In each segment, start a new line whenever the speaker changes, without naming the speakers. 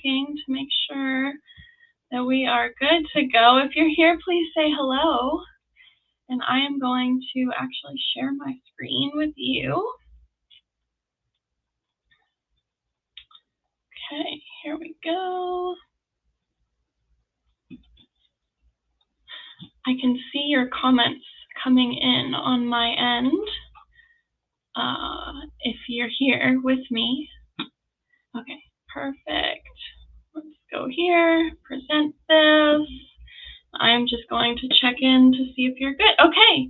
checking to make sure that we are good to go. If you're here, please say hello. And I am going to actually share my screen with you. Okay, here we go. I can see your comments coming in on my end. If you're here with me. Okay, perfect. Let's go here, present this. I'm just going to check in to see if you're good. Okay,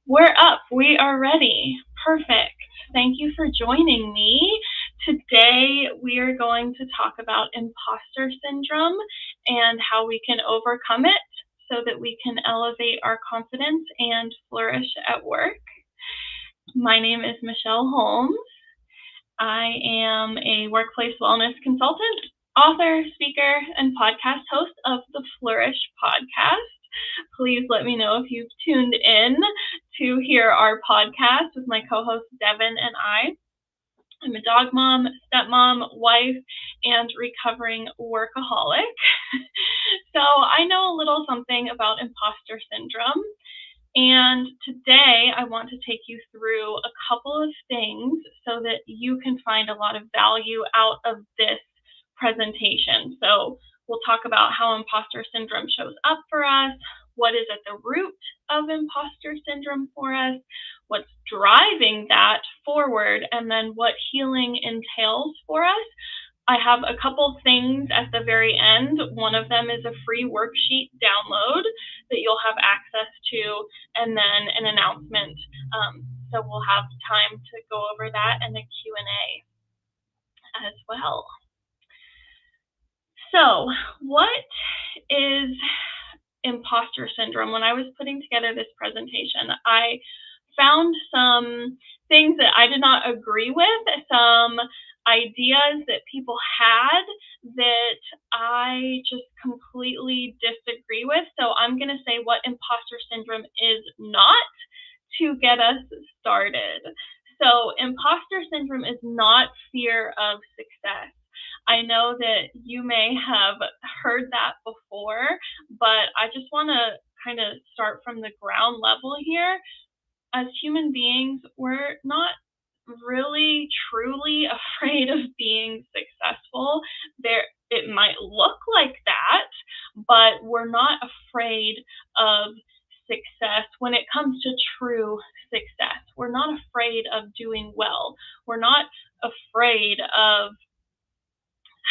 we're up. We are ready. Perfect. Thank you for joining me. Today, we are going to talk about imposter syndrome and how we can overcome it so that we can elevate our confidence and flourish at work. My name is Michelle Holmes. I am a workplace wellness consultant, author, speaker, and podcast host of the FLOURISH podcast. Please let me know if you've tuned in to hear our podcast with my co-host Devin and I. I'm a dog mom, stepmom, wife, and recovering workaholic. So I know a little something about imposter syndrome. And today I want to take you through a couple of things so that you can find a lot of value out of this presentation. So we'll talk about how imposter syndrome shows up for us, what is at the root of imposter syndrome for us, what's driving that forward, and then what healing entails for us. I have a couple things at the very end. One of them is a free worksheet download that you'll have access to, and then an announcement. So we'll have time to go over that and a Q&A as well. So what is imposter syndrome? When I was putting together this presentation, I found some things that I did not agree with, some ideas that people had that I just completely disagree with. So I'm going to say what imposter syndrome is not to get us started. So imposter syndrome is not fear of success. I know that you may have heard that before, but I just want to kind of start from the ground level here. As human beings, we're not really truly afraid of being successful. It might look like that, but we're not afraid of success when it comes to true success. We're not afraid of doing well. We're not afraid of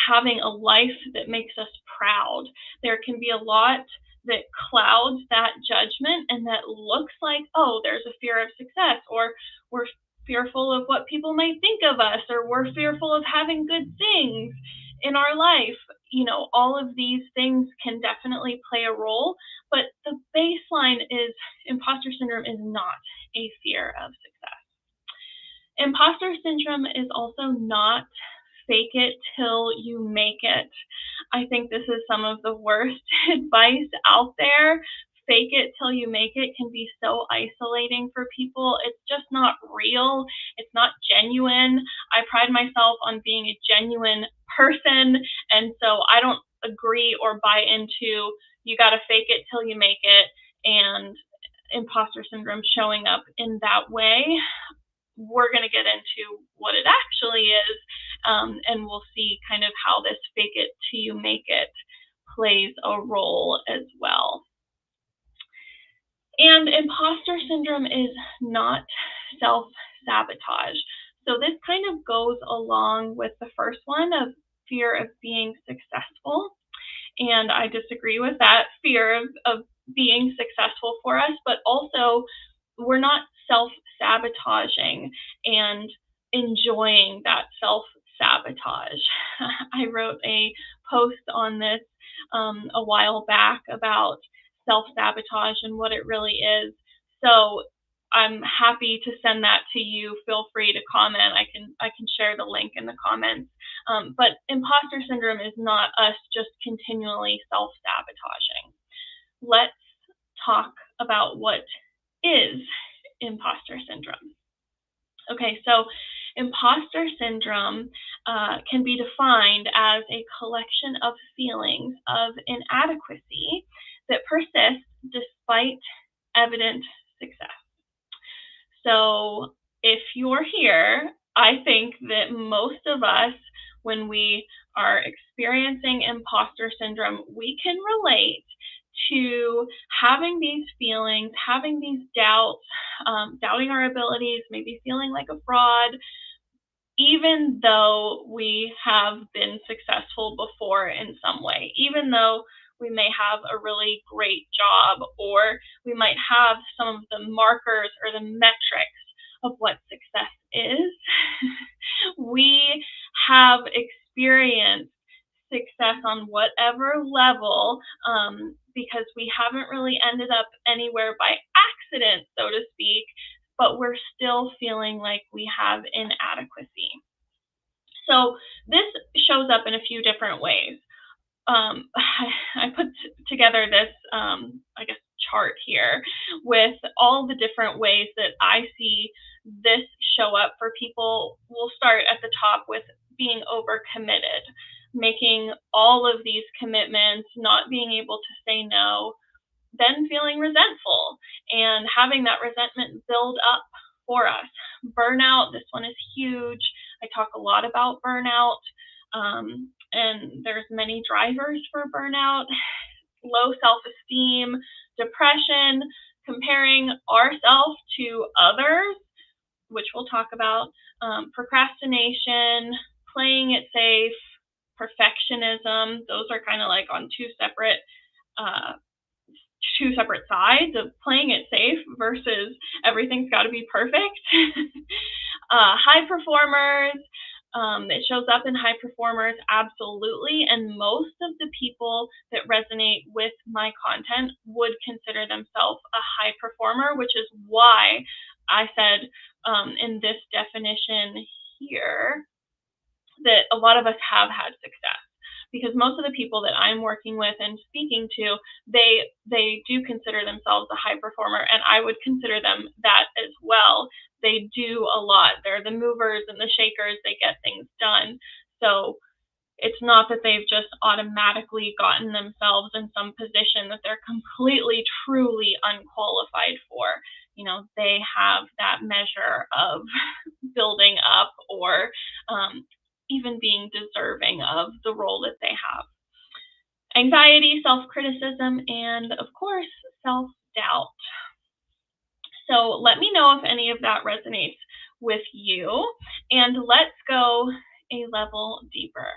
having a life that makes us proud. There can be a lot that clouds that judgment and that looks like, oh, there's a fear of success, or we're fearful of what people might think of us, or we're fearful of having good things in our life. You know, all of these things can definitely play a role, but the baseline is imposter syndrome is not a fear of success. Imposter syndrome is also not fake it till you make it. I think this is some of the worst advice out there. Fake it till you make it can be so isolating for people. It's just not real. It's not genuine. I pride myself on being a genuine person, and so I don't agree or buy into you got to fake it till you make it and imposter syndrome showing up in that way. We're going to get into what it actually is, and we'll see kind of how this fake it till you make it plays a role as well. And imposter syndrome is not self-sabotage. So this kind of goes along with the first one of fear of being successful. And I disagree with that fear of being successful for us, but also we're not self-sabotaging and enjoying that self-sabotage. I wrote a post on this a while back about self-sabotage and what it really is. So I'm happy to send that to you. Feel free to comment. I can share the link in the comments. But imposter syndrome is not us just continually self-sabotaging. Let's talk about what is imposter syndrome. Okay, so Imposter syndrome can be defined as a collection of feelings of inadequacy that persist despite evident success. So if you're here, I think that most of us, when we are experiencing imposter syndrome, we can relate to having these feelings, having these doubts, doubting our abilities, maybe feeling like a fraud, even though we have been successful before in some way, even though we may have a really great job, or we might have some of the markers or the metrics of what success is. We have experienced success on whatever level, because we haven't really ended up anywhere by accident, so to speak, but we're still feeling like we have inadequacy. So this shows up in a few different ways. I put together this, chart here with all the different ways that I see this show up for people. We'll start at the top with being overcommitted, making all of these commitments, not being able to say no, then feeling resentful and having that resentment build up for us. Burnout, this one is huge. I talk a lot about burnout, and there's many drivers for burnout. Low self-esteem, depression, comparing ourselves to others, which we'll talk about, procrastination, playing it safe, perfectionism. Those are kind of like on two separate sides of playing it safe versus everything's got to be perfect. High performers, it shows up in high performers, absolutely, and most of the people that resonate with my content would consider themselves a high performer, which is why I said in this definition here that a lot of us have had success. Because most of the people that I'm working with and speaking to, they do consider themselves a high performer, and I would consider them that as well. They do a lot. They're the movers and the shakers. They get things done. So it's not that they've just automatically gotten themselves in some position that they're completely, truly unqualified for. They have that measure of building up or even being deserving of the role that they have. Anxiety, self-criticism, and of course, self-doubt. So let me know if any of that resonates with you, and let's go a level deeper.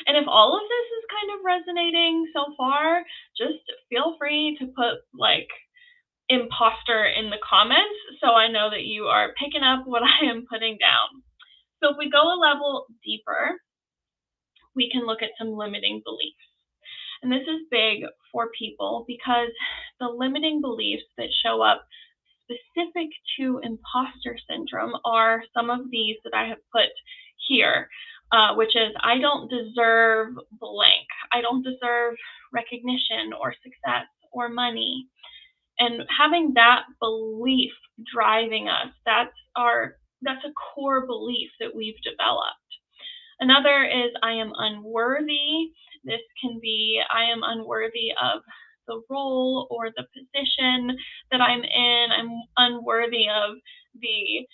And if all of this is kind of resonating so far, just feel free to put imposter in the comments so I know that you are picking up what I am putting down. So if we go a level deeper, we can look at some limiting beliefs. And this is big for people because the limiting beliefs that show up specific to imposter syndrome are some of these that I have put here, which is I don't deserve blank. I don't deserve recognition or success or money. And having that belief driving us, that's a core belief that we've developed. Another is I am unworthy. This can be I am unworthy of the role or the position that I'm in. I'm unworthy of the,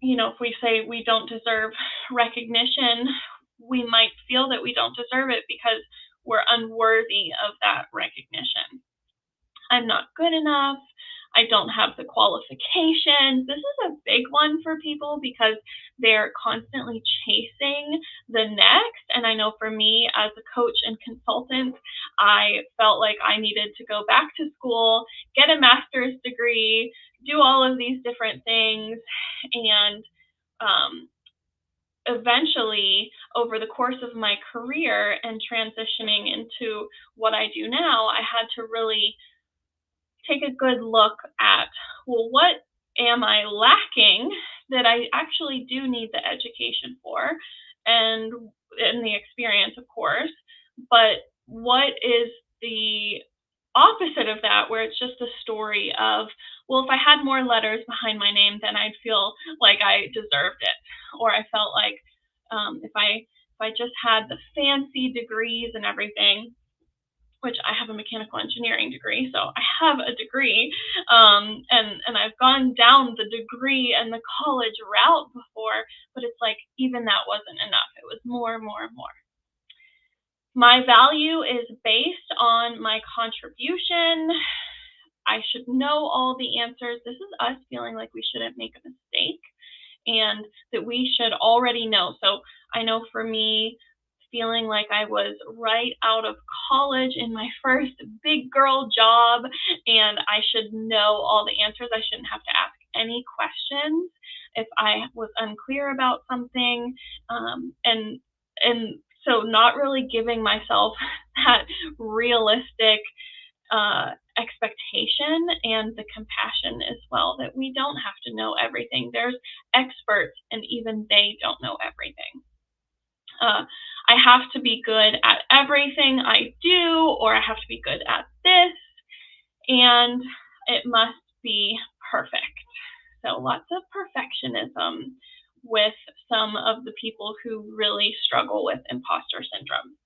if we say we don't deserve recognition, we might feel that we don't deserve it because we're unworthy of that recognition. I'm not good enough. I don't have the qualifications. This is a big one for people because they're constantly chasing the next. And I know for me as a coach and consultant, I felt like I needed to go back to school, get a master's degree, do all of these different things. And eventually, over the course of my career and transitioning into what I do now, I had to really take a good look at, well, what am I lacking that I actually do need the education for and the experience, of course, but what is the opposite of that where it's just a story of, well, if I had more letters behind my name, then I'd feel like I deserved it. Or I felt like if I just had the fancy degrees and everything, which I have a mechanical engineering degree, so I have a degree, and I've gone down the degree and the college route before, but it's like even that wasn't enough. It was more and more and more. My value is based on my contribution. I should know all the answers. This is us feeling like we shouldn't make a mistake and that we should already know. So I know for me, feeling like I was right out of college in my first big girl job and I should know all the answers. I shouldn't have to ask any questions if I was unclear about something. And so not really giving myself that realistic expectation and the compassion as well, that we don't have to know everything. There's experts and even they don't know everything. I have to be good at everything I do, or I have to be good at this, and it must be perfect. So lots of perfectionism with some of the people who really struggle with imposter syndrome.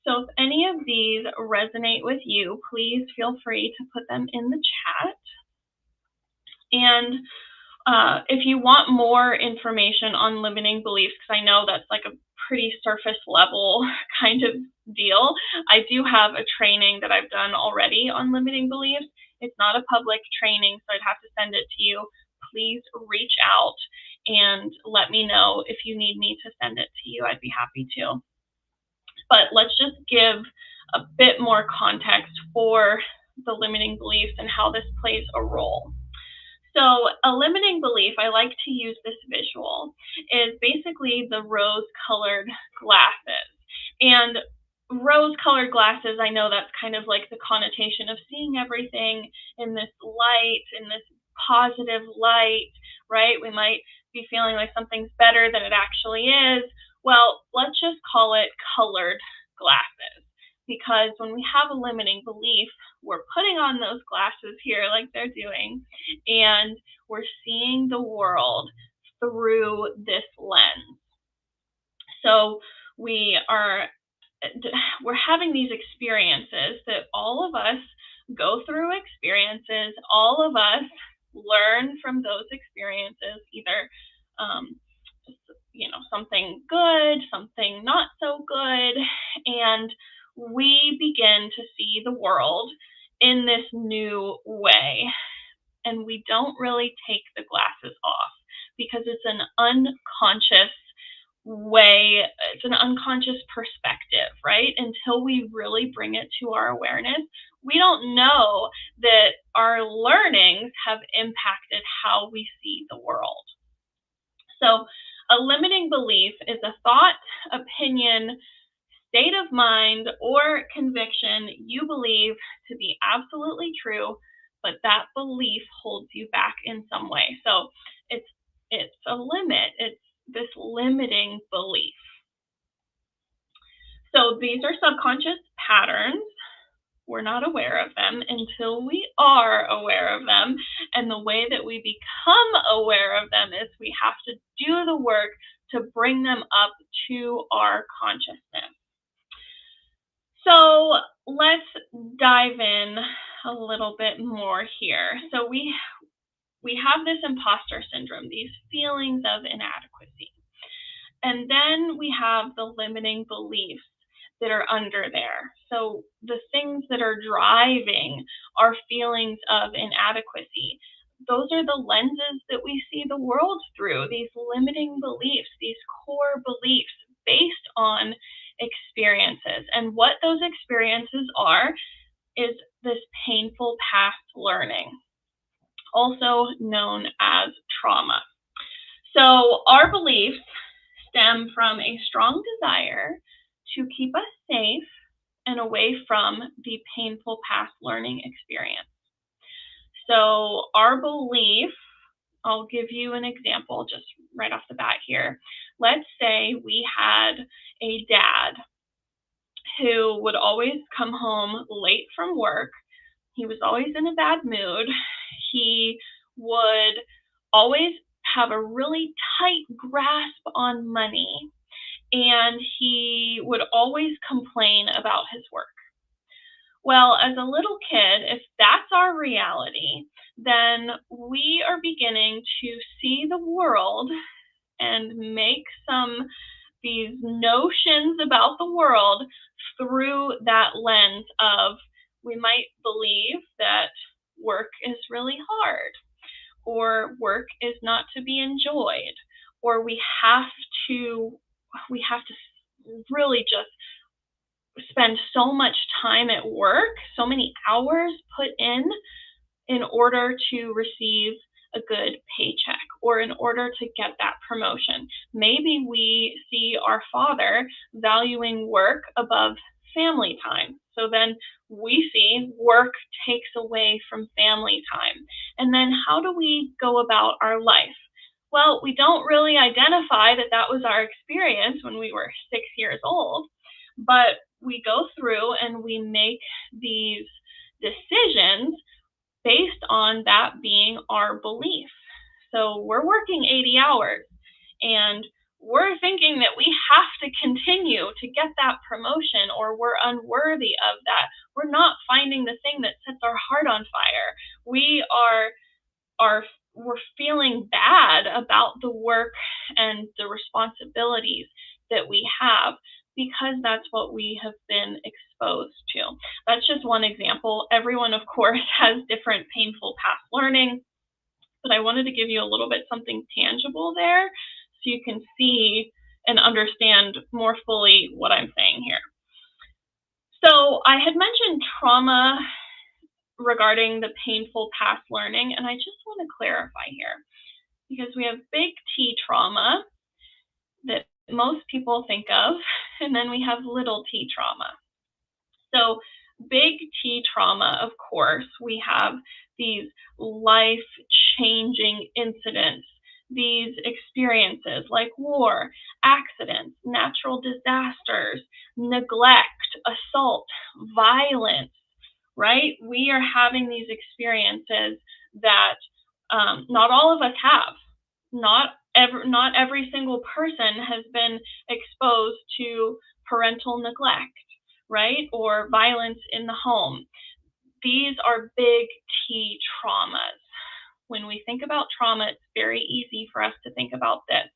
So if any of these resonate with you, please feel free to put them in the chat. And if you want more information on limiting beliefs, because I know that's like a pretty surface level kind of deal, I do have a training that I've done already on limiting beliefs. It's not a public training, so I'd have to send it to you. Please reach out and let me know if you need me to send it to you. I'd be happy to. But let's just give a bit more context for the limiting beliefs and how this plays a role. So a limiting belief, I like to use this visual, is basically the rose-colored glasses. And rose-colored glasses, I know that's kind of like the connotation of seeing everything in this light, in this positive light, right? We might be feeling like something's better than it actually is. Well, let's just call it colored glasses, because when we have a limiting belief, we're putting on those glasses here like they're doing, and we're seeing the world through this lens. So we're having these experiences that all of us go through experiences. All of us learn from those experiences, either something good, something not so good, and we begin to see the world in this new way. And we don't really take the glasses off because it's an unconscious way, it's an unconscious perspective, right? Until we really bring it to our awareness, we don't know that our learnings have impacted how we see the world. So a limiting belief is a thought, opinion, state of mind, or conviction you believe to be absolutely true, but that belief holds you back in some way. So it's a limit. It's this limiting belief. So these are subconscious patterns. We're not aware of them until we are aware of them. And the way that we become aware of them is we have to do the work to bring them up to our consciousness. So let's dive in a little bit more here. So we have this imposter syndrome, these feelings of inadequacy. And then we have the limiting beliefs that are under there. So the things that are driving our feelings of inadequacy, those are the lenses that we see the world through, these limiting beliefs, these core beliefs based on experiences. And what those experiences are is this painful past learning, also known as trauma. So our beliefs stem from a strong desire to keep us safe and away from the painful past learning experience. So our belief, I'll give you an example just right off the bat here. Let's say we had a dad who would always come home late from work. He was always in a bad mood. He would always have a really tight grasp on money, and he would always complain about his work. Well, as a little kid, if that's our reality, then we are beginning to see the world and make these notions about the world through that lens of, we might believe that work is really hard, or work is not to be enjoyed, or we have to really just spend so much time at work, so many hours put in order to receive a good paycheck, or in order to get that promotion. Maybe we see our father valuing work above family time. So then we see work takes away from family time. And then how do we go about our life? Well, we don't really identify that that was our experience when we were 6 years old, but we go through and we make these decisions based on that being our belief. So we're working 80 hours and we're thinking that we have to continue to get that promotion, or we're unworthy of that. We're not finding the thing that sets our heart on fire. We're feeling bad about the work and the responsibilities that we have, because that's what we have been exposed to. That's just one example. Everyone, of course, has different painful past learning, but I wanted to give you a little bit something tangible there so you can see and understand more fully what I'm saying here. So I had mentioned trauma regarding the painful past learning, and I just want to clarify here, because we have big T trauma that most people think of, and then we have little t trauma. So big T trauma, of course, we have these life-changing incidents, these experiences like war, accidents, natural disasters, neglect, assault, violence, right? We are having these experiences that not all of us have. Not every single person has been exposed to parental neglect, right? Or violence in the home. These are big T traumas. When we think about trauma, it's very easy for us to think about this.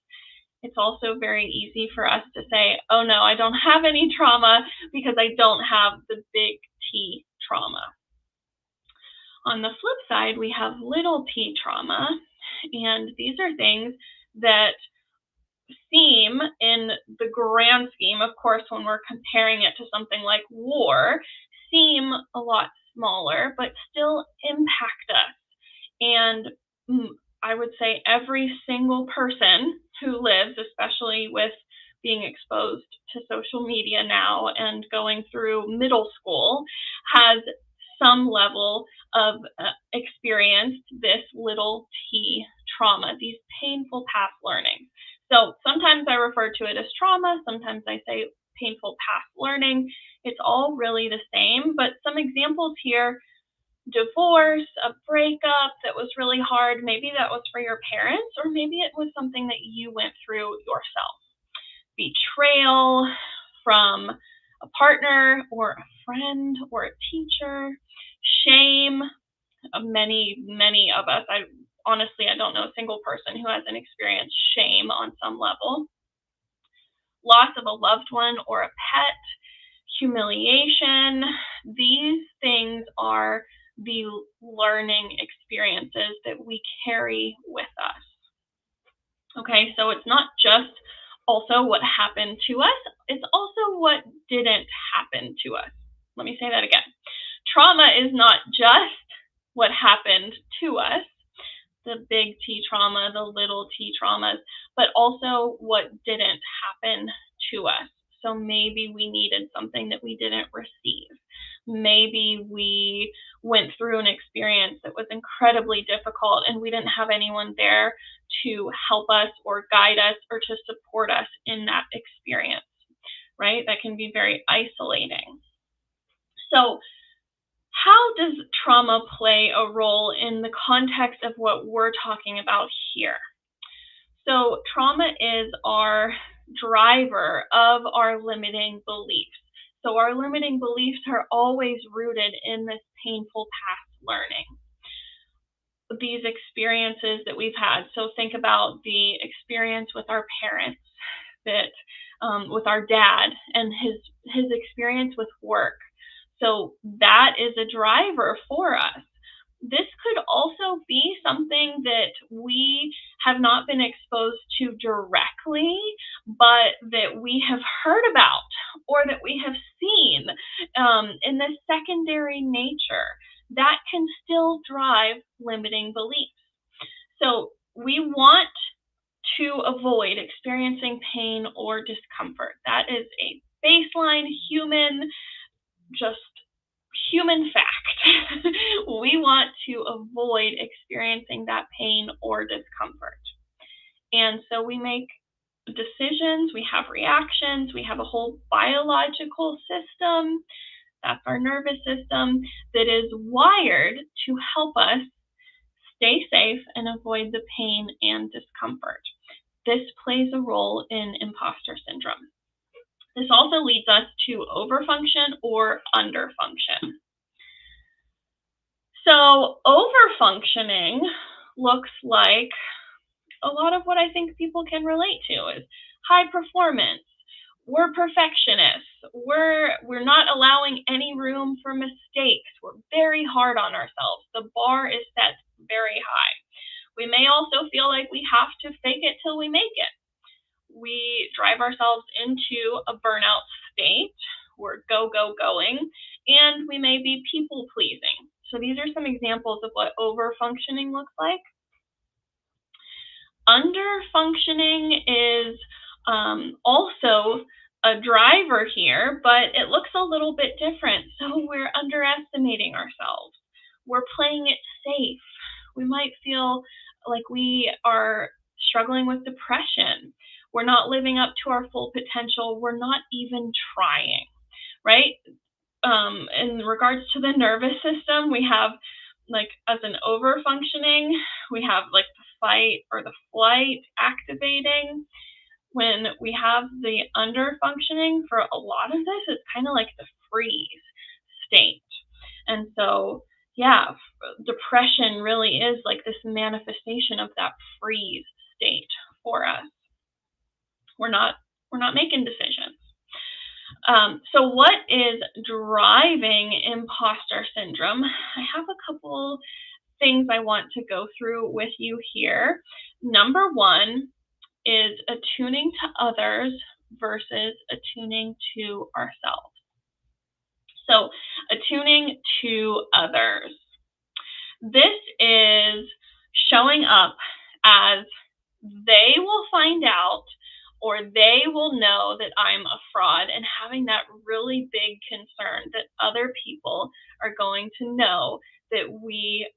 It's also very easy for us to say, oh no, I don't have any trauma because I don't have the big T trauma. On the flip side, we have little t trauma, and these are things that seem, in the grand scheme, of course, when we're comparing it to something like war, seem a lot smaller, but still impact us. And I would say every single person who lives, especially with being exposed to social media now and going through middle school, has some level of experienced this little t trauma, these painful past learnings. So sometimes I refer to it as trauma, sometimes I say painful past learning. It's all really the same, but some examples here: divorce, a breakup that was really hard. Maybe that was for your parents, or maybe it was something that you went through yourself. Betrayal from a partner or a friend or a teacher. Shame. Many of us, honestly, I don't know a single person who hasn't experienced shame on some level. Loss of a loved one or a pet. Humiliation. These things are the learning experiences that we carry with us. Okay, so it's not just also what happened to us, it's also what didn't happen to us. Let me say that again. Trauma is not just what happened to us, the big T trauma, the little t traumas, but also what didn't happen to us. So maybe we needed something that we didn't receive. Maybe we went through an experience that was incredibly difficult and we didn't have anyone there to help us or guide us or to support us in that experience, right? That can be very isolating. So How does trauma play a role in the context of what we're talking about here? So trauma is our driver of our limiting beliefs. So our limiting beliefs are always rooted in this painful past learning, these experiences that we've had. So think about the experience with our parents, that with our dad and his experience with work. So that is a driver for us. This could also be something that we have not been exposed to directly, but that we have heard about or that we have seen in the secondary nature. That can still drive limiting beliefs. So we want to avoid experiencing pain or discomfort. That is a baseline just human fact. We want to avoid experiencing that pain or discomfort. And so we make decisions, we have reactions, we have a whole biological system, that's our nervous system, that is wired to help us stay safe and avoid the pain and discomfort. This plays a role in imposter syndrome. This also leads us to overfunction or underfunction. So overfunctioning looks like a lot of what I think people can relate to is high performance. We're perfectionists. We're not allowing any room for mistakes. We're very hard on ourselves. The bar is set very high. We may also feel like we have to fake it till we make it. We drive ourselves into a burnout state. We're going, and we may be people pleasing. So these are some examples of what overfunctioning looks like. Underfunctioning is also a driver here, but it looks a little bit different. So we're underestimating ourselves. We're playing it safe. We might feel like we are struggling with depression. We're not living up to our full potential. We're not even trying, right? In regards to the nervous system, we have like as an overfunctioning, we have like the fight or the flight activating. When we have the underfunctioning, for a lot of this, it's kind of like the freeze state. And so, yeah, depression really is like this manifestation of that freeze state for us. We're not making decisions. So what is driving imposter syndrome? I have a couple things I want to go through with you here. Number one is attuning to others versus attuning to ourselves. So attuning to others. This is showing up as they will find out or they will know that I'm a fraud, and having that really big concern that other people are going to know that we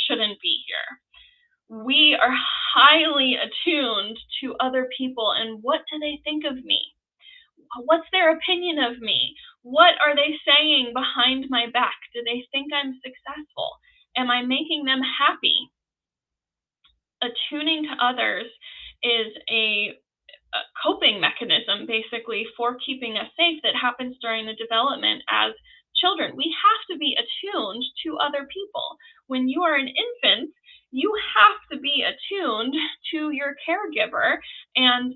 shouldn't be here. We are highly attuned to other people and what do they think of me? What's their opinion of me? What are they saying behind my back? Do they think I'm successful? Am I making them happy? Attuning to others is a coping mechanism basically for keeping us safe that happens during the development as children. We have to be attuned to other people. When you are an infant, you have to be attuned to your caregiver, and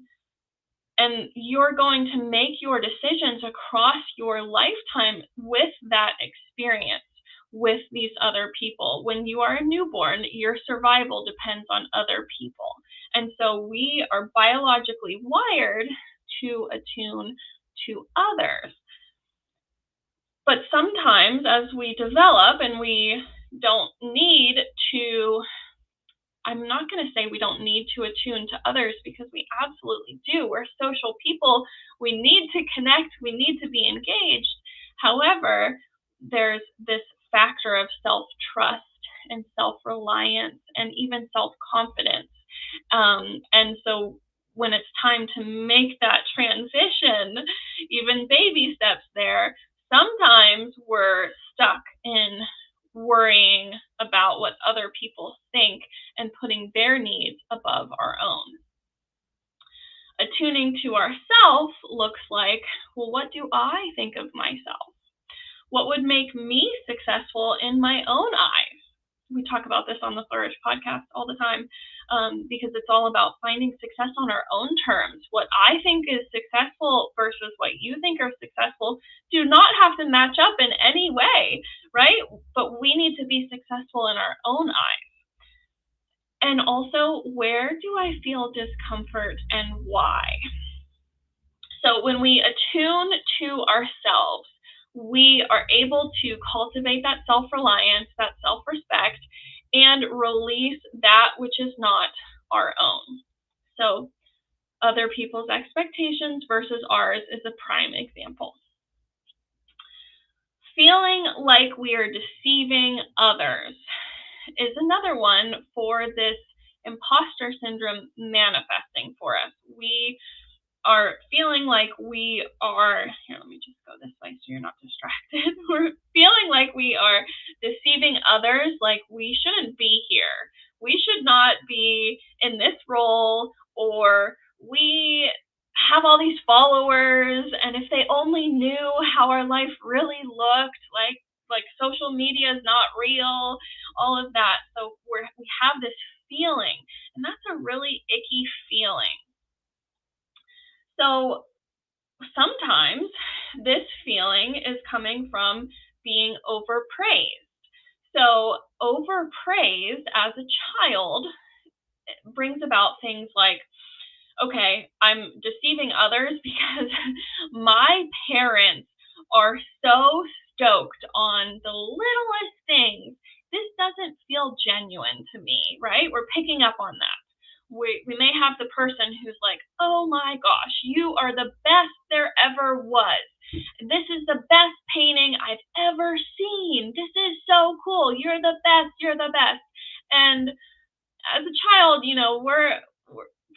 you're going to make your decisions across your lifetime with that experience with these other people. When you are a newborn, your survival depends on other people. And so we are biologically wired to attune to others. But sometimes as we develop and we don't need to, I'm not going to say we don't need to attune to others because we absolutely do. We're social people. We need to connect. We need to be engaged. However, there's this factor of self-trust and self-reliance and even self-confidence. And so when it's time to make that transition, even baby steps there, sometimes we're stuck in coming to ourself looks like, well, what do I think of myself? What would make me successful in my own eyes? We talk about this on the Flourish podcast all the time, because it's all about finding success on our own terms. What I think is successful versus what you think are successful do not have to match up in any way, right? But we need to be successful in our own eyes. And also, where do I feel discomfort and why? So when we attune to ourselves, we are able to cultivate that self-reliance, that self-respect, and release that which is not our own. So other people's expectations versus ours is a prime example. Feeling like we are deceiving others is another one for this imposter syndrome manifesting for us. We are feeling like we are, here, let me just go this way so you're not distracted. We're feeling like we are deceiving others, like we shouldn't be here. We should not be in this role, or we have all these followers, and if they only knew how our life really looked, like social media is not real, all of that. So we have this feeling, and that's a really icky feeling. So sometimes this feeling is coming from being overpraised. So overpraised as a child brings about things like, okay, I'm deceiving others because my parents are so stoked on the littlest things. This doesn't feel genuine to me, right? We're picking up on that. We may have the person who's like, oh my gosh, you are the best there ever was. This is the best painting I've ever seen. This is so cool. You're the best. You're the best. And as a child, we're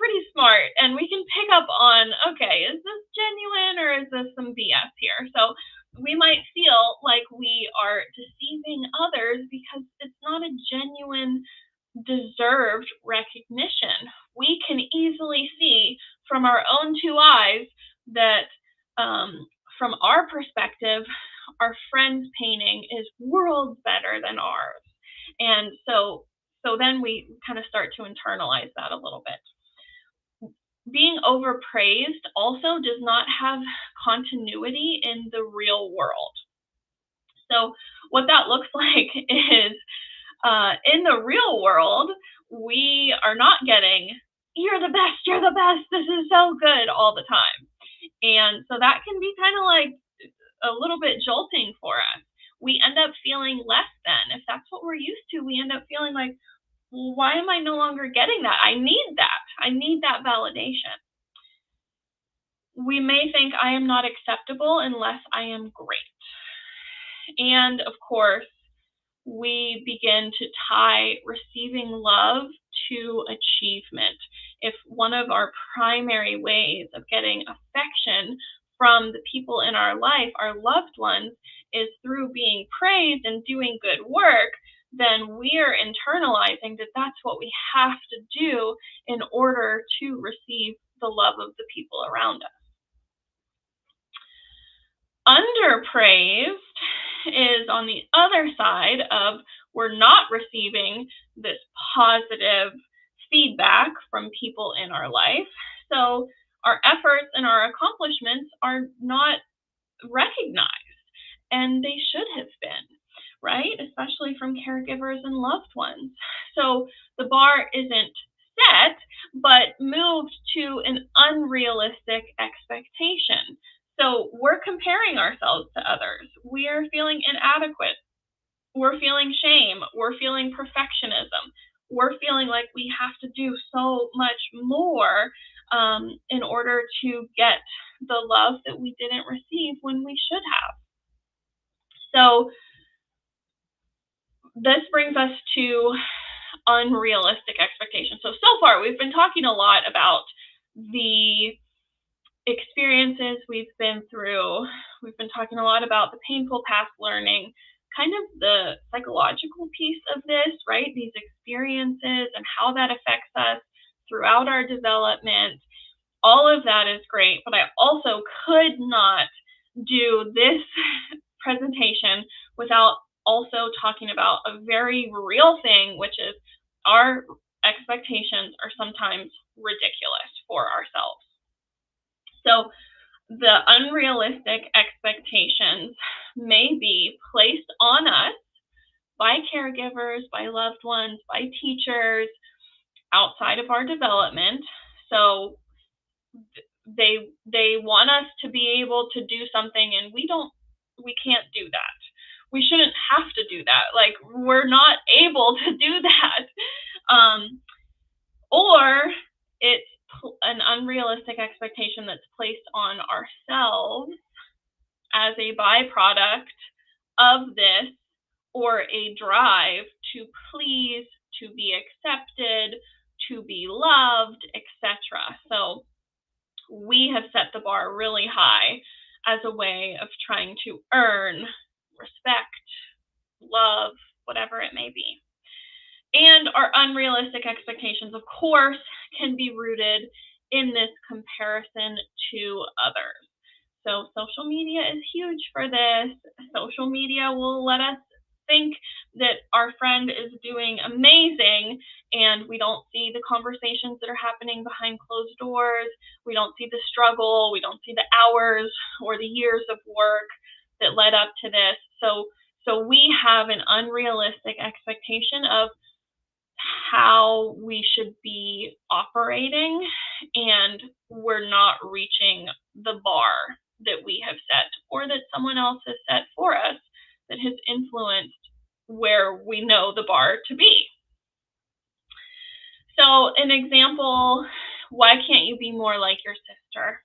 pretty smart, and we can pick up on, okay, is this genuine or is this some BS here? So we might feel like we are deceiving others because it's not a genuine, deserved recognition. We can easily see from our own two eyes that from our perspective, our friend's painting is worlds better than ours. And so then we kind of start to internalize that a little bit. Being overpraised also does not have continuity in the real world. So what that looks like is, in the real world, we are not getting, you're the best, this is so good all the time. And so that can be kind of like a little bit jolting for us. We end up feeling less than. If that's what we're used to, we end up feeling like, well, why am I no longer getting that? I need that. I need that validation. We may think I am not acceptable unless I am great. And of course, we begin to tie receiving love to achievement. If one of our primary ways of getting affection from the people in our life, our loved ones, is through being praised and doing good work, then we are internalizing that that's what we have to do in order to receive the love of the people around us. Underpraised is on the other side of, we're not receiving this positive feedback from people in our life. So our efforts and our accomplishments are not recognized, and they should have been, right? Especially from caregivers and loved ones. So the bar isn't set, but moved to an unrealistic expectation. So we're comparing ourselves to others. We are feeling inadequate. We're feeling shame. We're feeling perfectionism. We're feeling like we have to do so much more in order to get the love that we didn't receive when we should have. So this brings us to unrealistic expectations. So far, we've been talking a lot about the experiences we've been through. We've been talking a lot about the painful past learning, kind of the psychological piece of this, right? These experiences and how that affects us throughout our development. All of that is great, but I also could not do this presentation without also talking about a very real thing, which is our expectations are sometimes ridiculous for ourselves. So the unrealistic expectations may be placed on us by caregivers, by loved ones, by teachers outside of our development. So they want us to be able to do something, and we can't do that. We shouldn't have to do that. Like, we're not able to do that. Or it's an unrealistic expectation that's placed on ourselves as a byproduct of this, or a drive to please, to be accepted, to be loved, etc. So we have set the bar really high as a way of trying to earn respect, love, whatever it may be. And our unrealistic expectations, of course, can be rooted in this comparison to others. So social media is huge for this. Social media will let us think that our friend is doing amazing, and we don't see the conversations that are happening behind closed doors. We don't see the struggle. We don't see the hours or the years of work that led up to this. So we have an unrealistic expectation of how we should be operating, and we're not reaching the bar that we have set, or that someone else has set for us, that has influenced where we know the bar to be. So an example, why can't you be more like your sister?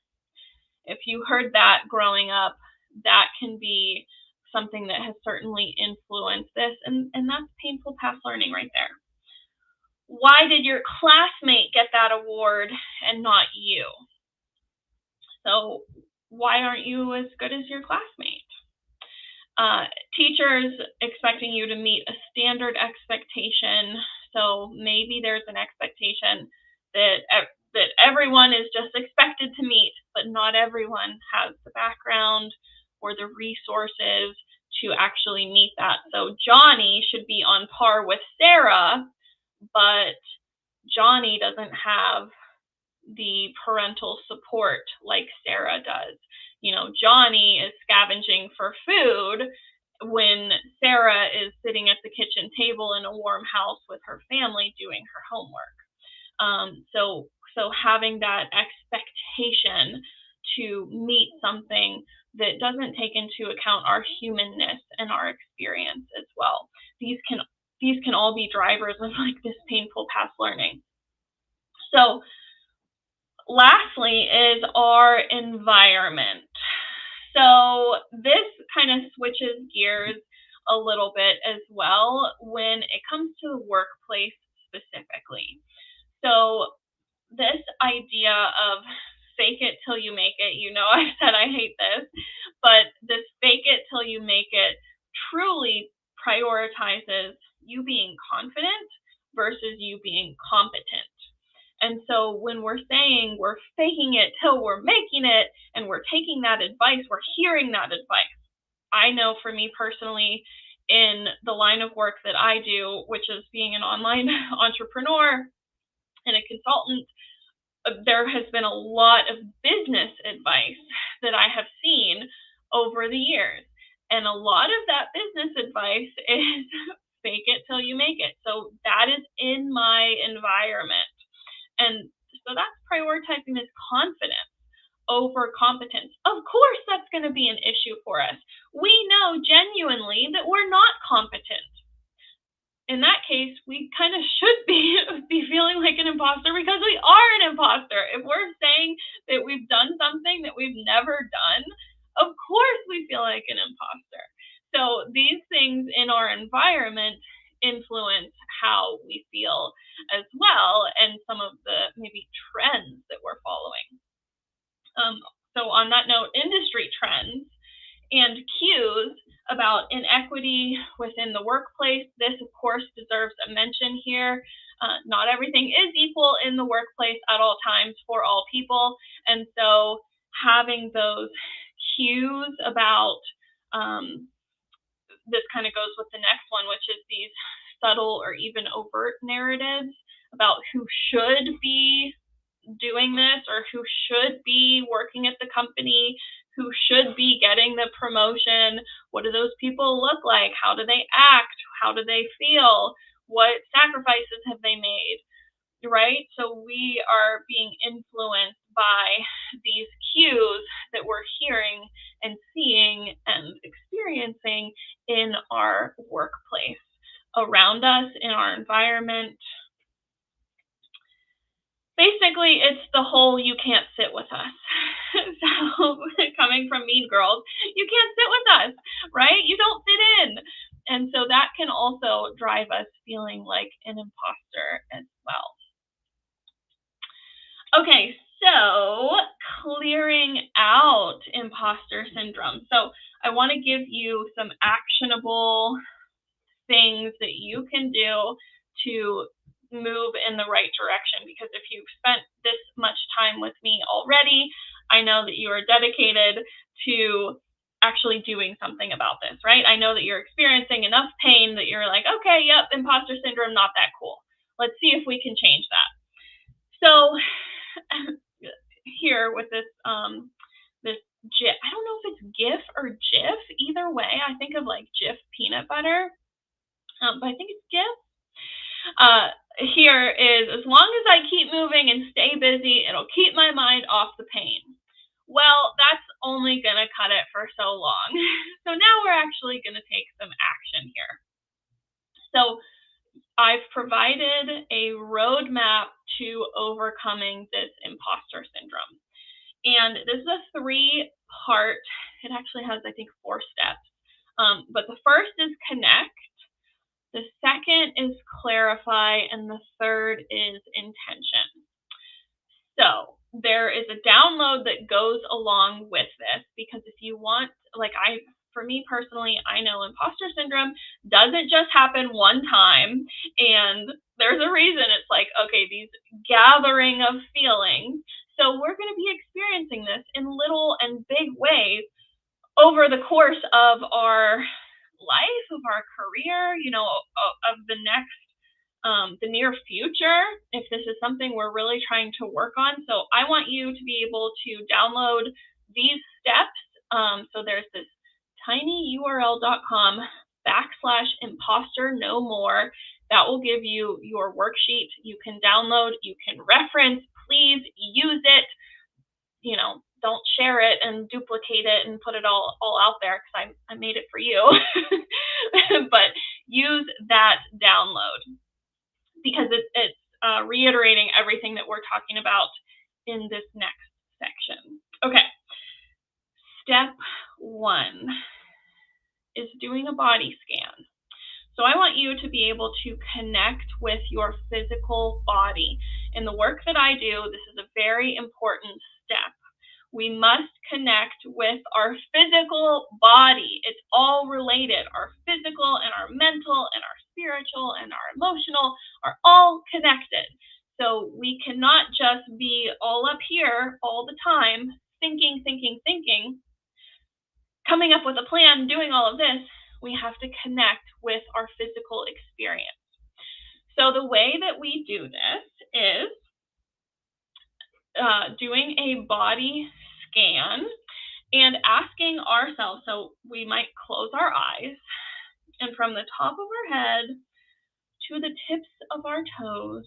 If you heard that growing up, that can be something that has certainly influenced this, and that's painful past learning right there. Why did your classmate get that award and not you? So why aren't you as good as your classmate? Teachers expecting you to meet a standard expectation. So maybe there's an expectation that everyone is just expected to meet, but not everyone has the background or the resources to actually meet that. So Johnny should be on par with Sarah, but Johnny doesn't have the parental support like Sarah does. Johnny is scavenging for food when Sarah is sitting at the kitchen table in a warm house with her family doing her homework. So having that expectation to meet something that doesn't take into account our humanness and our experience as well. These can all be drivers of like this painful past learning. So lastly is our environment. So this kind of switches gears a little bit as well when it comes to the workplace specifically. So this idea of fake it till you make it, I said I hate this, but this fake it till you make it truly prioritizes you being confident versus you being competent. And so when we're saying we're faking it till we're making it, and we're taking that advice, we're hearing that advice. I know for me personally, in the line of work that I do, which is being an online entrepreneur and a consultant, there has been a lot of business advice that I have seen over the years. And a lot of that business advice is fake it till you make it. So that is in my environment. And so that's prioritizing this confidence over competence. Of course, that's going to be an issue for us. We know genuinely that we're not competent. In that case, we kind of should be feeling like an imposter, because we are an imposter. If we're saying that we've done something that we've never done, of course we feel like an imposter. So these things in our environment influence how we feel as well, and some of the maybe trends that we're following. So on that note, industry trends and cues about inequity within the workplace. This, of course, deserves a mention here. not everything is equal in the workplace at all times for all people. And so having those cues about, this kind of goes with the next one, which is these subtle or even overt narratives about who should be doing this or who should be working at the company, who should be getting the promotion. What do those people look like? How do they act? How do they feel? What sacrifices have they made? Right? So we are being influenced by these cues that we're hearing and seeing and experiencing in our workplace, around us, in our environment. Basically, it's the whole "you can't sit with us." So coming from Mean Girls, you can't sit with us, right? You don't fit in. And so that can also drive us feeling like an imposter as well. Okay, so clearing out imposter syndrome. So I want to give you some actionable things that you can do to move in the right direction, because if you've spent this much time with me already, I know that you are dedicated to actually doing something about this, right? I know that you're experiencing enough pain that you're like, okay, yep, imposter syndrome, not that cool. Let's see if we can change that. So here with this this GIF, I don't know if it's GIF or GIF, either way, I think of like GIF peanut butter, but I think it's GIF. Here is, as long as I keep moving and stay busy, it'll keep my mind off the pain. Well, that's only going to cut it for so long. So now we're actually going to take some action here. So I've provided a roadmap to overcoming this imposter syndrome. And this is a 3-part, it actually has, I think, 4 steps. But the first is connect. The second is clarify, and the third is intention. So there is a download that goes along with this, because if you want, for me personally, I know imposter syndrome doesn't just happen one time, and there's a reason. It's like, okay, these gathering of feelings. So we're going to be experiencing this in little and big ways over the course of our life, of our career, of the near future, if this is something we're really trying to work on. So I want you to be able to download these steps. So there's this tinyurl.com/imposter no more. That will give you your worksheet. You can download, you can reference, please use it. Don't share it and duplicate it and put it all out there, because I made it for you. But use that download, because it's reiterating everything that we're talking about in this next section. Okay. Step 1 is doing a body scan. So I want you to be able to connect with your physical body. In the work that I do, this is a very important step. We must connect with our physical body. It's all related. Our physical and our mental and our spiritual and our emotional are all connected. So we cannot just be all up here all the time, thinking, coming up with a plan, doing all of this. We have to connect with our physical experience. So the way that we do this is doing a body scan and asking ourselves, so we might close our eyes, and from the top of our head to the tips of our toes,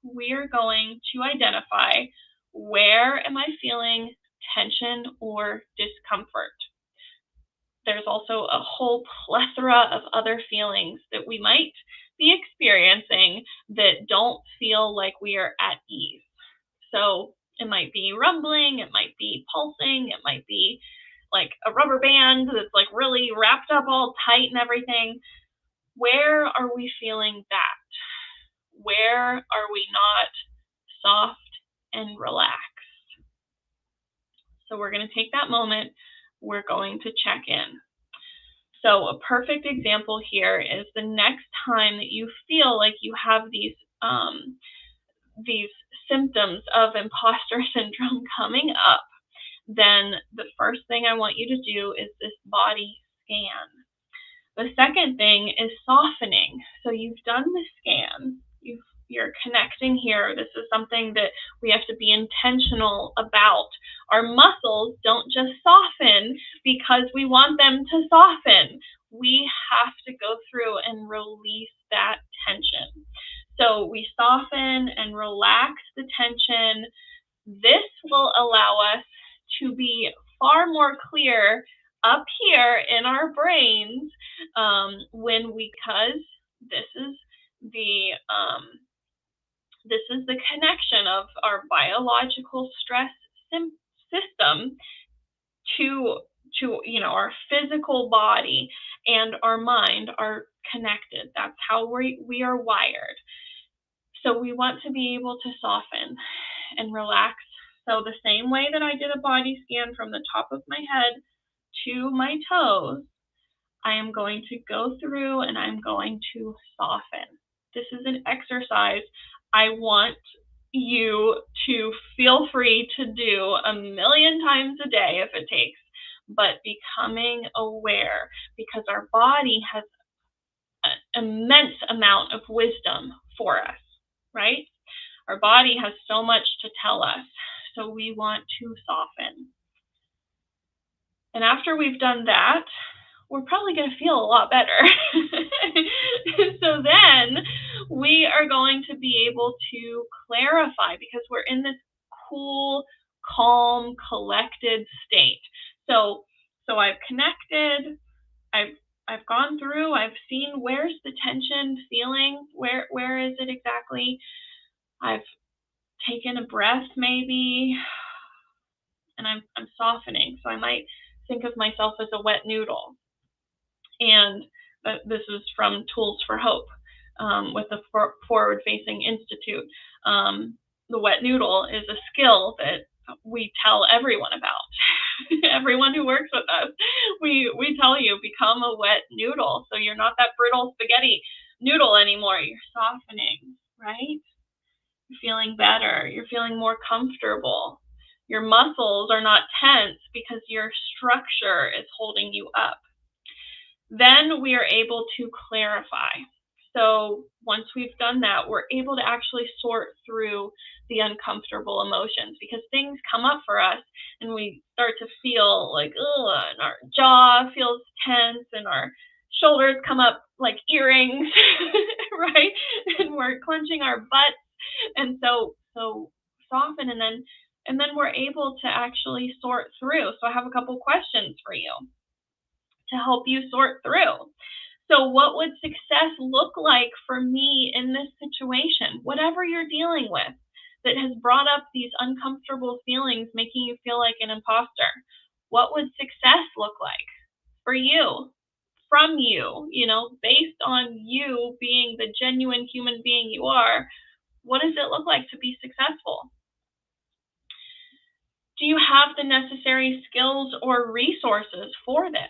we are going to identify, where am I feeling tension or discomfort? There's also a whole plethora of other feelings that we might be experiencing that don't feel like we are at ease. So it might be rumbling, it might be pulsing, it might be like a rubber band that's like really wrapped up all tight and everything. Where are we feeling that? Where are we not soft and relaxed? So we're going to take that moment. We're going to check in. So a perfect example here is the next time that you feel like you have these these symptoms of imposter syndrome coming up, then the first thing I want you to do is this body scan. The second thing is softening. So you've done the scan, you're connecting here. This is something that we have to be intentional about. Our muscles don't just soften because we want them to soften. We have to go through and release that tension. So we soften and relax the tension. This will allow us to be far more clear up here in our brains because this is the connection of our biological stress system to our physical body and our mind are connected. That's how we are wired. So we want to be able to soften and relax. So the same way that I did a body scan from the top of my head to my toes, I am going to go through and I'm going to soften. This is an exercise I want you to feel free to do 1,000,000 times a day if it takes, but becoming aware, because our body has an immense amount of wisdom for us, right? Our body has so much to tell us, so we want to soften. And after we've done that, we're probably going to feel a lot better. So then we are going to be able to clarify, because we're in this cool, calm, collected state. So I've connected, I've gone through, I've seen where's the tension feeling, where is it exactly? I've taken a breath maybe, and I'm softening. So I might think of myself as a wet noodle. And this is from Tools for Hope with the Forward Facing Institute. The wet noodle is a skill that we tell everyone about. Everyone who works with us, we tell you, become a wet noodle. So you're not that brittle spaghetti noodle anymore. You're softening, right? You're feeling better. You're feeling more comfortable. Your muscles are not tense because your structure is holding you up. Then we are able to clarify. So once we've done that, we're able to actually sort through the uncomfortable emotions, because things come up for us and we start to feel like, and our jaw feels tense and our shoulders come up like earrings, right? And we're clenching our butts. And so soften, and then we're able to actually sort through. So I have a couple questions for you to help you sort through. So what would success look like for me in this situation? Whatever you're dealing with that has brought up these uncomfortable feelings, making you feel like an imposter, what would success look like for you, from you, based on you being the genuine human being you are? What does it look like to be successful? Do you have the necessary skills or resources for this?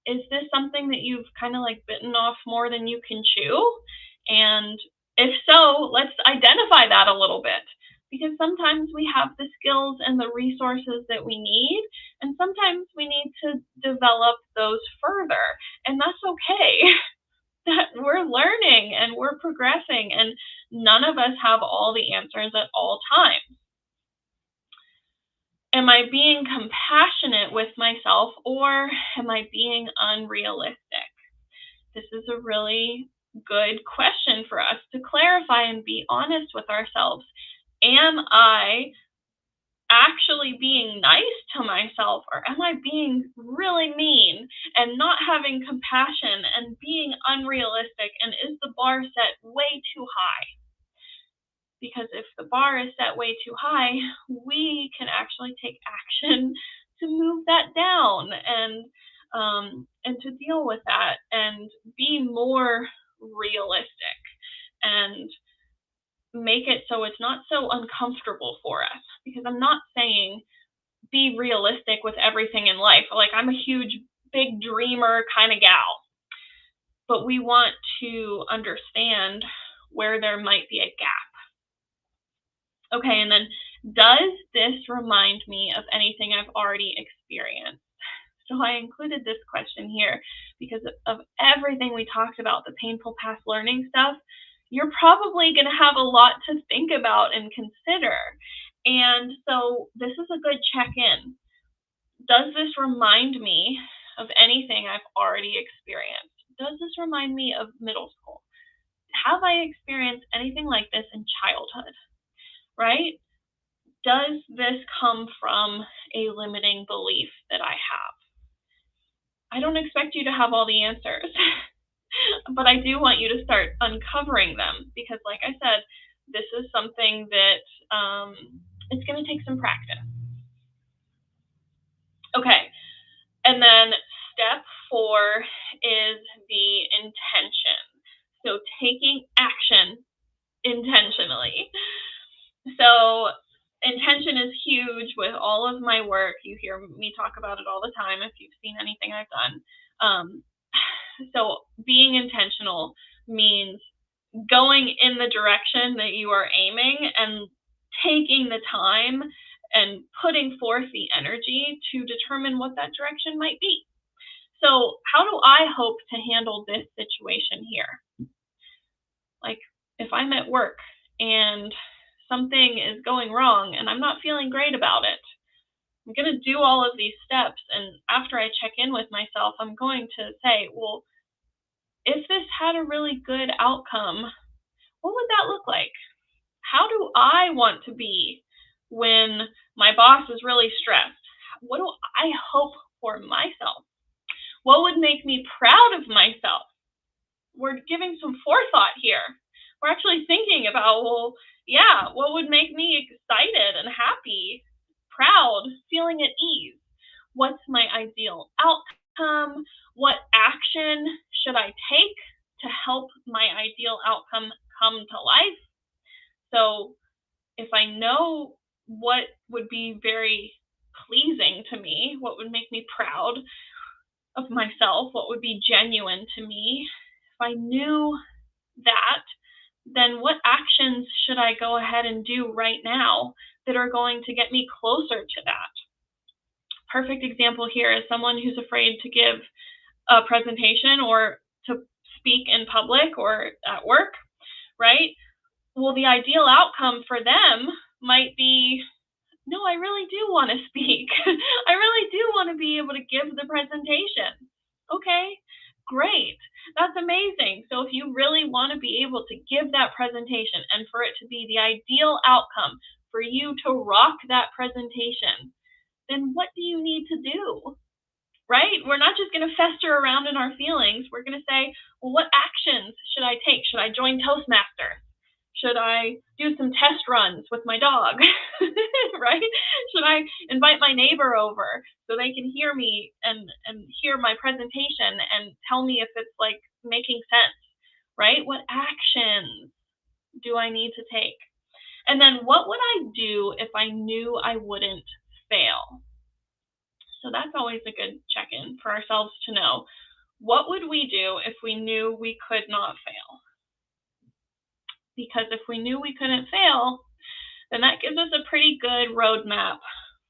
Is this something that you've kind of like bitten off more than you can chew? And if so, let's identify that a little bit, because sometimes we have the skills and the resources that we need, and sometimes we need to develop those further, and that's okay. That we're learning and we're progressing, and none of us have all the answers at all times. Am I being compassionate with myself, or am I being unrealistic? This is a really good question for us to clarify and be honest with ourselves. Am I actually being nice to myself, or am I being really mean and not having compassion and being unrealistic? And is the bar set way too high? Because if the bar is set way too high, we can actually take action to move that down and to deal with that and be more realistic and make it so it's not so uncomfortable for us. Because I'm not saying be realistic with everything in life. Like, I'm a huge, big dreamer kind of gal. But we want to understand where there might be a gap. Okay, and then does this remind me of anything I've already experienced? So I included this question here because of everything we talked about, the painful past learning stuff. You're probably going to have a lot to think about and consider. And so this is a good check-in. Does this remind me of anything I've already experienced? Does this remind me of middle school? Have I experienced anything like this in childhood? Right? Does this come from a limiting belief that I have? I don't expect you to have all the answers, but I do want you to start uncovering them because, like I said, this is something that it's going to take some practice. Okay, and then step 4 is the intention. So taking action intentionally. So intention is huge with all of my work. You hear me talk about it all the time if you've seen anything I've done. So being intentional means going in the direction that you are aiming and taking the time and putting forth the energy to determine what that direction might be. So how do I hope to handle this situation here? Like if I'm at work and something is going wrong and I'm not feeling great about it, I'm going to do all of these steps. And after I check in with myself, I'm going to say, well, if this had a really good outcome, what would that look like? How do I want to be when my boss is really stressed? What do I hope for myself? What would make me proud of myself? We're giving some forethought here. We're actually thinking about, well, yeah, what would make me excited and happy, proud, feeling at ease? What's my ideal outcome? What action should I take to help my ideal outcome come to life? So if I know what would be very pleasing to me, what would make me proud of myself, what would be genuine to me, if I knew that, then what actions should I go ahead and do right now that are going to get me closer to that? Perfect example here is someone who's afraid to give a presentation or to speak in public or at work, right? Well, the ideal outcome for them might be, no, I really do want to speak. I really do want to be able to give the presentation. Okay, great. That's amazing. So if you really want to be able to give that presentation and for it to be the ideal outcome for you to rock that presentation, then what do you need to do? Right? We're not just going to fester around in our feelings. We're going to say, well, what actions should I take? Should I join Toastmasters? Should I do some test runs with my dog? Right? Should I invite my neighbor over so they can hear me and hear my presentation and tell me if it's like making sense? Right? What actions do I need to take? And then what would I do if I knew I wouldn't fail? So that's always a good check-in for ourselves to know. What would we do if we knew we could not fail? Because if we knew we couldn't fail, then that gives us a pretty good roadmap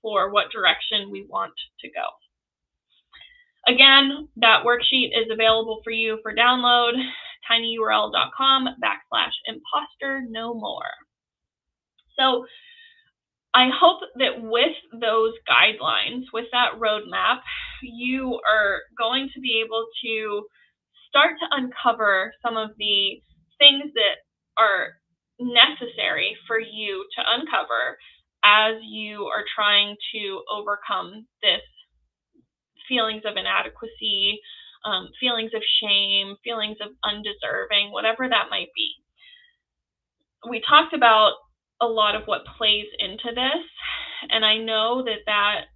for what direction we want to go. Again, that worksheet is available for you for download, tinyurl.com/imposter no more. So I hope that with those guidelines, with that roadmap, you are going to be able to start to uncover some of the things that are necessary for you to uncover as you are trying to overcome this feelings of inadequacy, feelings of shame, feelings of undeserving, whatever that might be. We talked about a lot of what plays into this, and I know that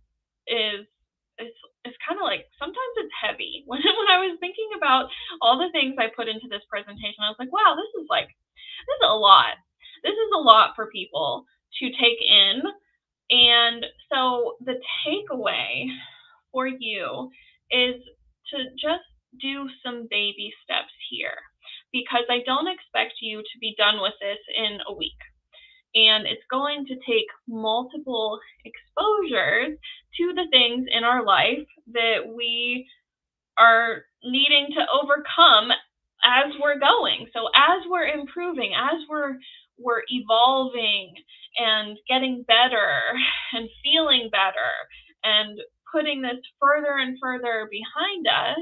is it's kind of like sometimes it's heavy. When I was thinking about all the things I put into this presentation, I was like, wow, this is a lot. This is a lot for people to take in. And so the takeaway for you is to just do some baby steps here, because I don't expect you to be done with this in a week. And it's going to take multiple exposures to the things in our life that we are needing to overcome as we're going. So as we're improving, as we're evolving and getting better and feeling better and putting this further and further behind us,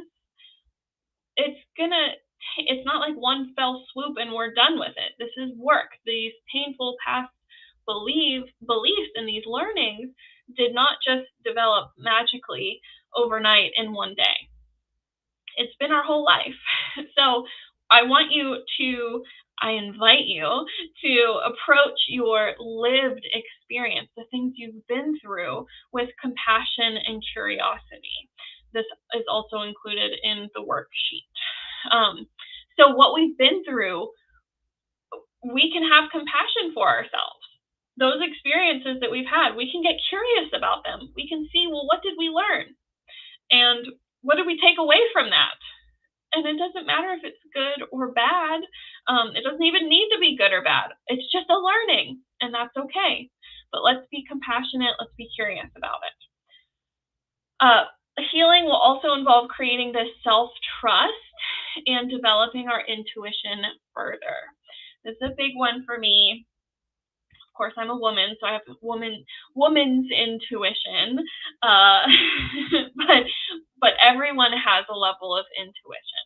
it's not like one fell swoop and we're done with it. This is work. These painful past beliefs and these learnings did not just develop magically overnight in one day. It's been our whole life. So I invite you to approach your lived experience, the things you've been through, with compassion and curiosity. This is also included in the worksheet. So what we've been through, we can have compassion for ourselves. Those experiences that we've had, we can get curious about them. We can see, well, what did we learn? And what did we take away from that? And it doesn't matter if it's good or bad. It doesn't even need to be good or bad. It's just a learning, and that's okay. But let's be compassionate. Let's be curious about it. Healing will also involve creating this self-trust and developing our intuition further. This is a big one for me. Of course, I'm a woman, so I have woman's intuition. But everyone has a level of intuition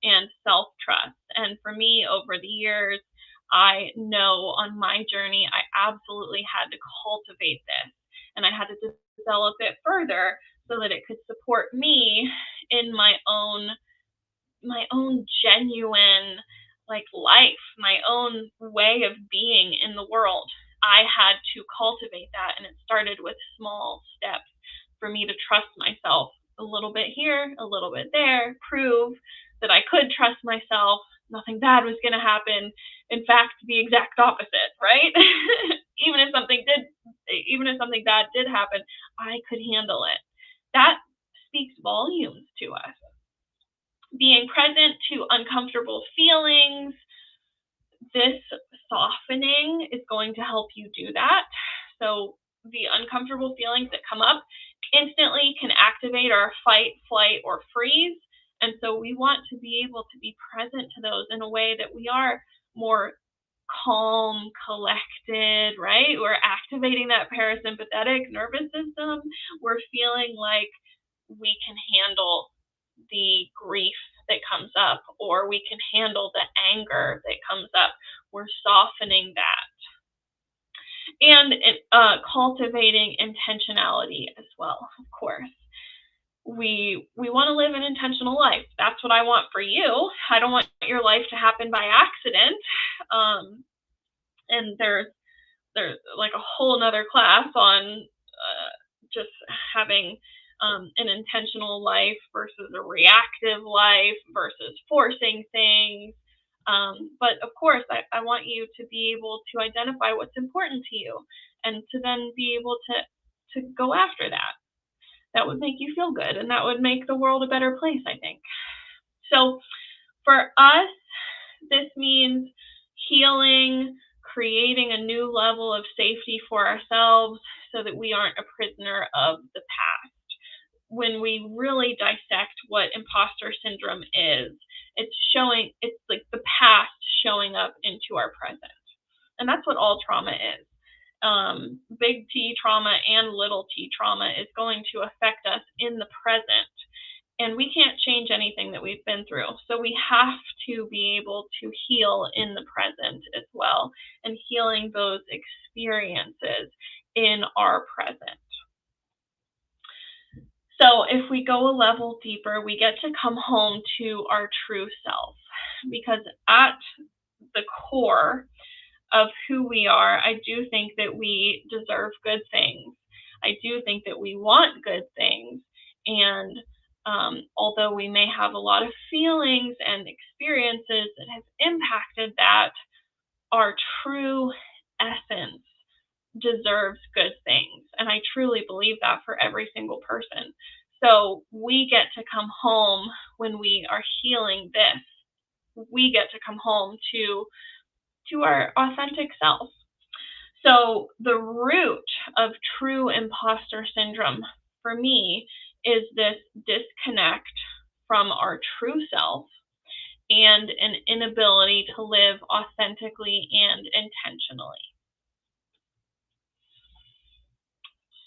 and self-trust. And for me, over the years, I know on my journey, I absolutely had to cultivate this, and I had to develop it further so that it could support me in my own genuine life, my own way of being in the world. I had to cultivate that, and it started with small steps for me to trust myself a little bit here, a little bit there, prove that I could trust myself. Nothing bad was going to happen. In fact, the exact opposite, right? Even if something bad did happen, I could handle it. That speaks volumes to us. Being present to uncomfortable feelings, this softening is going to help you do that. So the uncomfortable feelings that come up instantly can activate our fight, flight, or freeze. And so we want to be able to be present to those in a way that we are more calm, collected, right? We're activating that parasympathetic nervous system. We're feeling like we can handle the grief that comes up, or we can handle the anger that comes up. We're softening that. And cultivating intentionality as well, of course. We want to live an intentional life. That's what I want for you. I don't want your life to happen by accident. And there's like a whole nother class on just having an intentional life versus a reactive life versus forcing things. But of course, I want you to be able to identify what's important to you and to then be able to go after that. That would make you feel good, and that would make the world a better place, I think. So for us, this means healing, creating a new level of safety for ourselves so that we aren't a prisoner of the past. When we really dissect what imposter syndrome is, it's like the past showing up into our present. And that's what all trauma is. Big T trauma and little t trauma is going to affect us in the present. And we can't change anything that we've been through. So we have to be able to heal in the present as well, and healing those experiences in our present. So if we go a level deeper, we get to come home to our true self, because at the core of who we are, I do think that we deserve good things. I do think that we want good things. And although we may have a lot of feelings and experiences that have impacted that, our true essence deserves good things. And I truly believe that for every single person. So we get to come home when we are healing this we get to come home to our authentic self. So the root of true imposter syndrome for me is this disconnect from our true self and an inability to live authentically and intentionally.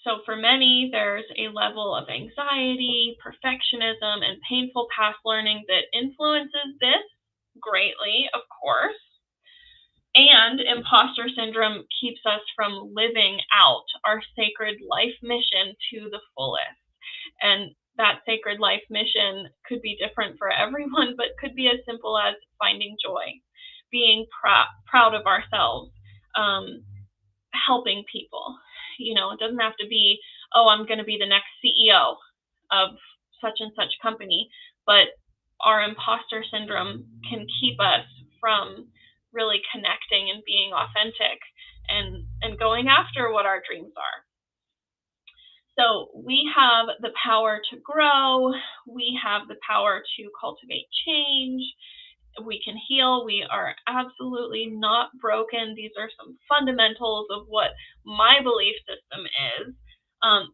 So for many, there's a level of anxiety, perfectionism, and painful past learning that influences this greatly, of course. And imposter syndrome keeps us from living out our sacred life mission to the fullest. And that sacred life mission could be different for everyone, but could be as simple as finding joy, being proud of ourselves, helping people. It doesn't have to be, oh, I'm going to be the next CEO of such and such company, but our imposter syndrome can keep us from really connecting and being authentic and going after what our dreams are. So we have the power to grow. We have the power to cultivate change. We can heal. We are absolutely not broken. These are some fundamentals of what my belief system is.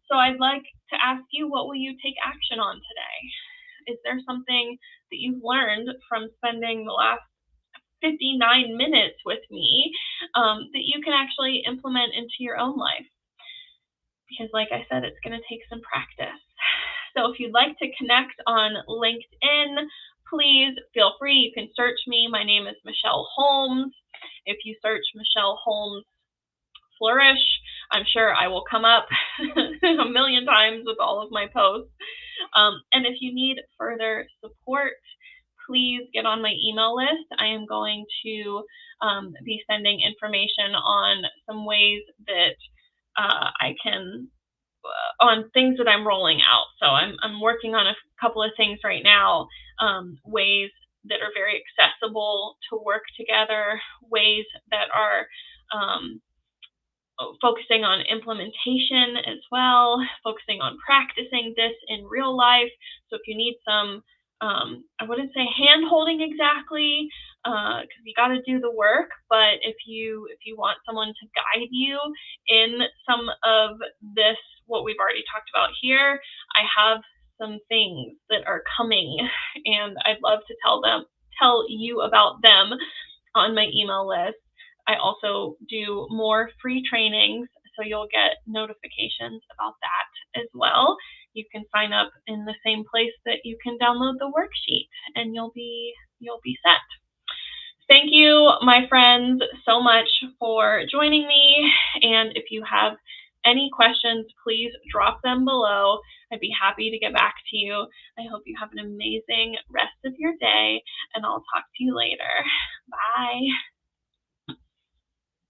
So I'd like to ask you, what will you take action on today? Is there something that you've learned from spending the last 59 minutes with me that you can actually implement into your own life? Because like I said, it's going to take some practice. So if you'd like to connect on LinkedIn, please feel free. You can search me. My name is Michelle Holmes. If you search Michelle Holmes Flourish, I'm sure I will come up a million times with all of my posts. And if you need further support, please get on my email list. I am going to be sending information on some ways that I can, on things that I'm rolling out. So I'm working on a couple of things right now, ways that are very accessible to work together, ways that are focusing on implementation as well, focusing on practicing this in real life. So if you need some, I wouldn't say hand holding exactly, because you got to do the work, but if you want someone to guide you in some of this, what we've already talked about here, I have some things that are coming, and I'd love to tell you about them on my email list. I also do more free trainings, so you'll get notifications about that as well. You can sign up in the same place that you can download the worksheet, and you'll be set. Thank you, my friends, so much for joining me. And if you have any questions, please drop them below. I'd be happy to get back to you. I hope you have an amazing rest of your day, and I'll talk to you later. Bye.